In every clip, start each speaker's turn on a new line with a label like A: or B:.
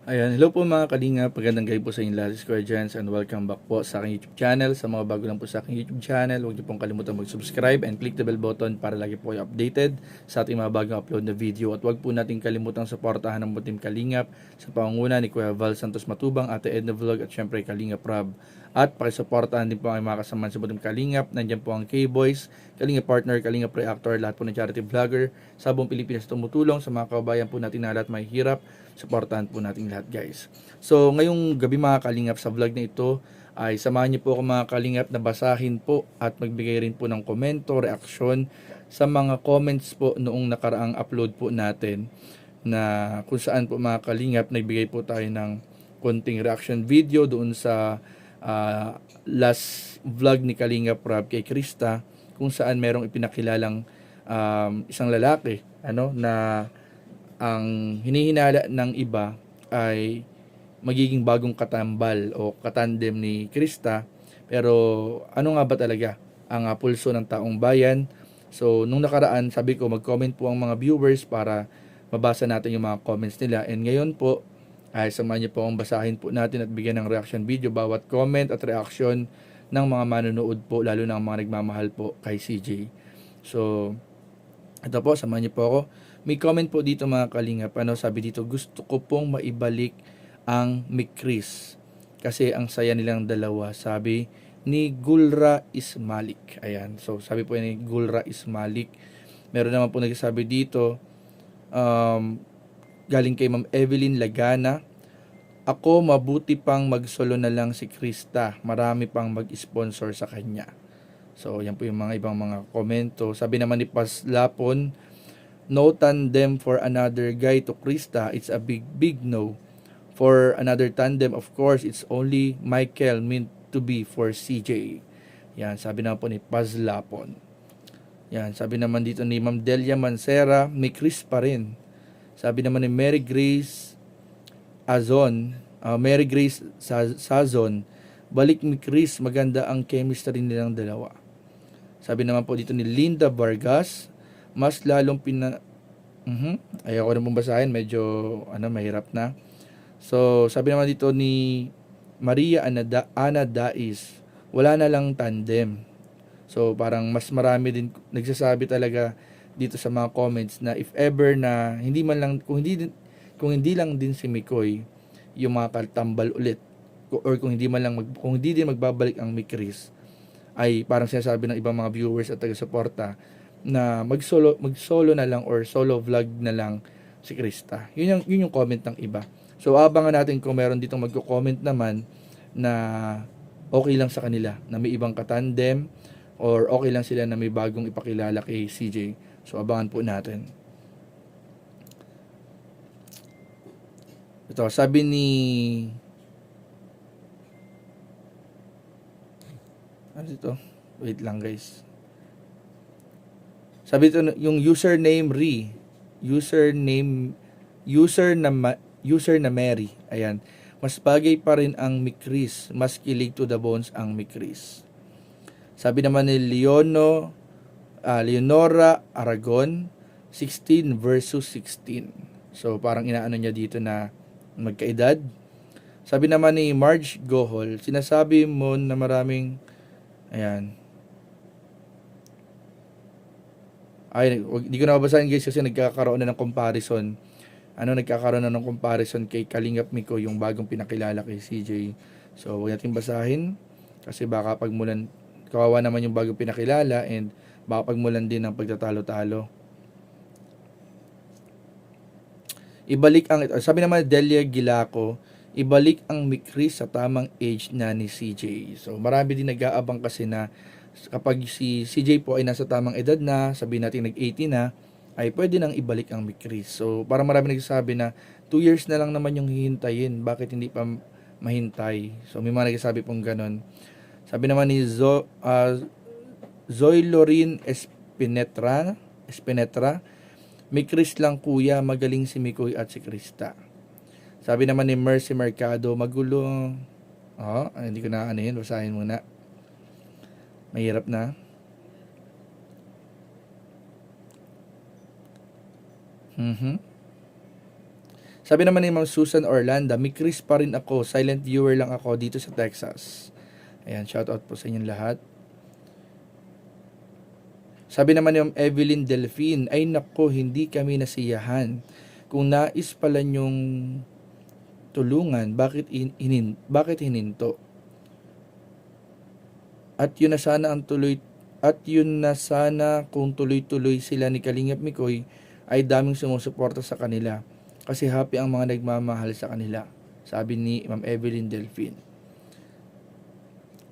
A: Ayan, hello po mga kalingap, magandang gabi po sa inyo lahat, Square Giants, and welcome back po sa aking YouTube channel. Sa mga bago lang po sa aking YouTube channel, huwag niyo pong kalimutan mag-subscribe and click the bell button para lagi po kayo updated sa ating mga bagong upload na video. At huwag po natin kalimutang suportahan ng Team Kalingap sa pangunguna ni Kuya Val Santos Matubang, Ate Edna Vlog at syempre Kalingap Rob. At pakisuportahan din po ang mga kasamahan sa Team Kalingap. Nandiyan po ang K-Boys, Kalingap Partner, Kalingap Reactor, lahat po ng charity vlogger sa buong Pilipinas tumutulong sa mga kababayan po natin na lahat may hirap. Suportahan po natin lahat, guys. So ngayong gabi mga kalingap, sa vlog na ito ay samahan niyo po ako mga kalingap na basahin po at magbigay rin po ng komento, reaksyon sa mga comments po noong nakaraang upload po natin, na kung saan po mga kalingap nagbigay po tayo ng konting reaction video doon sa last vlog ni Kalingap Rob kay Krista, kung saan merong ipinakilalang isang lalaki na ang hinihinala ng iba ay magiging bagong katambal o katandem ni Krista. Pero ano nga ba talaga ang pulso ng taong bayan? So nung nakaraan, sabi ko mag-comment po ang mga viewers para mabasa natin yung mga comments nila. And ngayon po ay samahan niyo po ang basahin po natin at bigyan ng reaction video bawat comment at reaction ng mga manonood po, lalo na ang mga nagmamahal po kay CJ. So ito po, samahan niyo po ako. May comment po dito mga kalingap. Sabi dito, gusto ko pong maibalik ang Mikris kasi ang saya nilang dalawa. Sabi ni Gulra Ismalik. Ayan. So, sabi po ni Gulra Ismalik. Meron naman po nagsasabi dito, galing kay Ma'am Evelyn Lagana. Ako, mabuti pang magsolo na lang si Krista. Marami pang mag-sponsor sa kanya. So, yan po yung mga ibang mga komento. Sabi naman ni Paz Lapon, no tandem for another guy to Krista. It's a big no. For another tandem, of course, it's only Michael meant to be for CJ. Yan, sabi naman po ni Paz Lapon. Yan, sabi naman dito ni Ma'am Delia Mancera, may Chris pa rin. Sabi naman ni Mary Grace Sazon, balik ni Chris, maganda ang chemistry nilang dalawa. Sabi naman po dito ni Linda Vargas, mas lalong ayoko na pong basahin, medyo mahirap na. So, sabi naman dito ni Maria Ana Dais, wala na lang tandem. So, parang mas marami din nagsasabi talaga dito sa mga comments na if ever na hindi man lang, kung hindi lang din si Mikoy yung mga katambal ulit, or kung hindi din magbabalik ang Mikris, ay parang sinasabi ng ibang mga viewers at taga-suporta na mag-solo na lang or solo vlog na lang si Krista. Yun yung comment ng iba. So abangan natin kung meron ditong magko-comment naman na okay lang sa kanila na may ibang katandem, or okay lang sila na may bagong ipakilala kay CJ. So abangan po natin. Ito, sabi ni ano dito? Wait lang guys. Sabi ito, yung username user na Mary. Ayan. Mas bagay pa rin ang Mikris. Mas kilig to the bones ang Mikris. Sabi naman ni Leonora Aragon, 16 versus 16. So parang inaano niya dito na magkaedad. Sabi naman ni Marge Gohol, sinasabi mo na maraming ayan. Ay, hindi ko na babasahin guys kasi nagkakaroon na ng comparison. Nagkakaroon na ng comparison kay Kalingap Miko, yung bagong pinakilala kay CJ. So, huwag natin basahin kasi baka pagmulan, kawawa naman yung bagong pinakilala, and baka pagmulan din ng pagtatalo-talo. Sabi naman Delia Gilaco, ibalik ang Mikris sa tamang age na ni CJ. So, marami din nag-aabang kasi na kapag si CJ po ay nasa tamang edad na, sabi natin nag-80 na, ay pwede nang ibalik ang Mikris. So, parang marami nagsasabi na 2 years na lang naman yung hihintayin, bakit hindi pa mahintay? So, may mga nagsasabi pong ganon. Sabi naman ni Zoe Lorin Espinetra, Mikris lang kuya, magaling si Mikoy at si Krista. Sabi naman ni Mercy Mercado, magulo. Hindi ko na basahin muna. Mahirap na. Sabi naman ni Ma'am Susan Orlando, may Chris pa rin ako, silent viewer lang ako dito sa Texas. Ayan, shoutout po sa inyong lahat. Sabi naman ni Ma'am Evelyn Delphine, ay nako, hindi kami nasiyahan. Kung nais pala nyong tulungan, bakit hininto? At yun na sana kung tuloy-tuloy sila ni Kalingap Mikoy ay daming sumusuporta sa kanila. Kasi happy ang mga nagmamahal sa kanila. Sabi ni Ma'am Evelyn Delphine.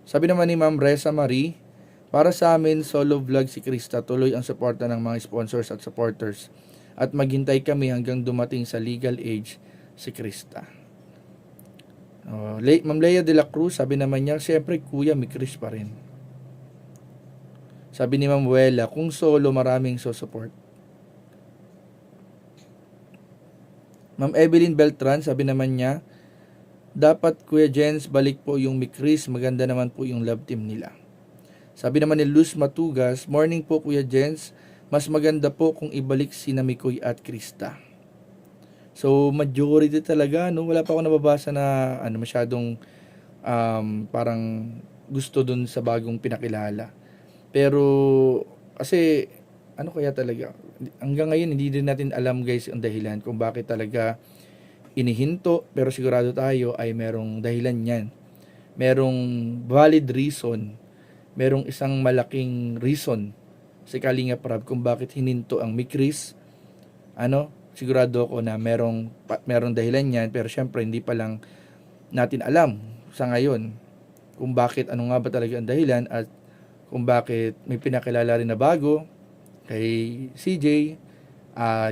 A: Sabi naman ni Ma'am Reza Marie, para sa amin, solo vlog si Krista, tuloy ang suporta ng mga sponsors at supporters. At maghintay kami hanggang dumating sa legal age si Krista. Ma'am Leia de la Cruz, sabi naman niya, siyempre kuya, may Chris pa rin. Sabi ni Ma'am Wela, kung solo, maraming support. Ma'am Evelyn Beltran, sabi naman niya, dapat Kuya Jens, balik po yung Chris, maganda naman po yung love team nila. Sabi naman ni Luz Matugas, morning po Kuya Jens, mas maganda po kung ibalik si Mikoy at Krista. So majority talaga, no? Wala pa ako nababasa na masyadong parang gusto dun sa bagong pinakilala. Pero kasi kaya talaga, hanggang ngayon hindi din natin alam guys ang dahilan kung bakit talaga inihinto, pero sigurado tayo ay merong dahilan yan. Merong valid reason, merong isang malaking reason si Kalingap Rab kung bakit hininto ang Chris. Sigurado ako na merong dahilan yan, pero syempre hindi pa lang natin alam sa ngayon kung bakit, ano nga ba talaga ang dahilan, at kung bakit may pinakilala rin na bago kay CJ.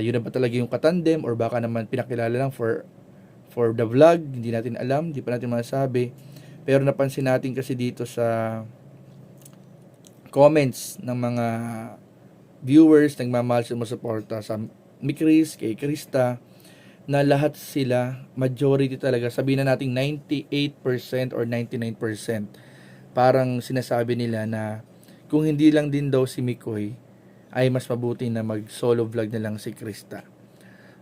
A: Yun na ba talaga yung katandem, or baka naman pinakilala lang for the vlog, hindi natin alam, hindi pa natin masasabi. Pero napansin natin kasi dito sa comments ng mga viewers, nagmamahal sa suporta sa Chris, kay Krista, na lahat sila, majority talaga, sabihin na natin 98% or 99%, parang sinasabi nila na kung hindi lang din daw si Mikoy, ay mas mabuti na mag solo vlog na lang si Krista.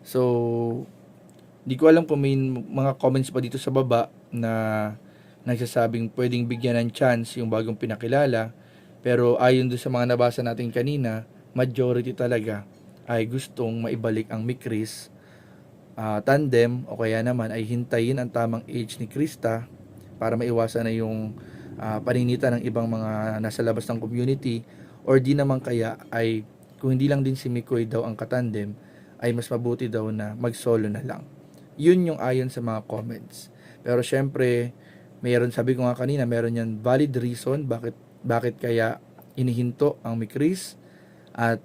A: So di ko alam kung may mga comments pa dito sa baba na nagsasabing pwedeng bigyan ng chance yung bagong pinakilala, pero ayon doon sa mga nabasa natin kanina, majority talaga ay gustong maibalik ang Chris tandem, o kaya naman ay hintayin ang tamang age ni Krista para maiwasan na yung paninita ng ibang mga nasa labas ng community, or di naman kaya ay kung hindi lang din si Mikoy daw ang katandem, ay mas mabuti daw na mag-solo na lang. Yun yung ayon sa mga comments. Pero syempre, sabi ko nga kanina, meron yan valid reason bakit kaya inihinto ang Chris. At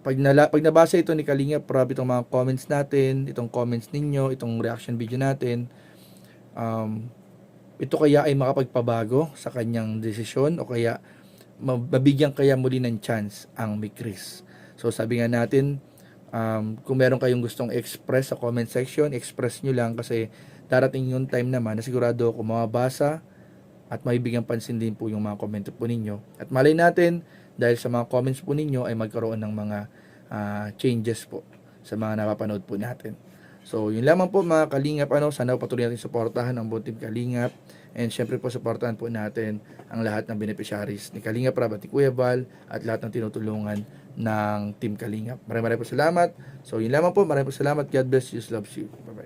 A: pag nabasa ito ni Kalingap Rab, itong mga comments natin, itong comments ninyo, itong reaction video natin, ito kaya ay makapagpabago sa kanyang desisyon, o kaya mabigyan kaya muli ng chance ang Chris. So sabi nga natin, kung meron kayong gustong express sa comment section, express nyo lang, kasi darating yung time naman na sigurado ako mababasa at maibigang pansin din po yung mga komento po ninyo. At malay natin, dahil sa mga comments po ninyo ay magkaroon ng mga changes po sa mga napapanood po natin. So yun lamang po mga Kalingap, sana patuloy natin suportahan ang buong team Kalingap, and syempre po suportahan po natin ang lahat ng beneficiaries ni Kalingap Rab at ni Kuya Val, at lahat ng tinutulungan ng team Kalingap. Maraming po salamat. So yun lamang po, maraming po salamat. God bless you, loves you. Bye-bye.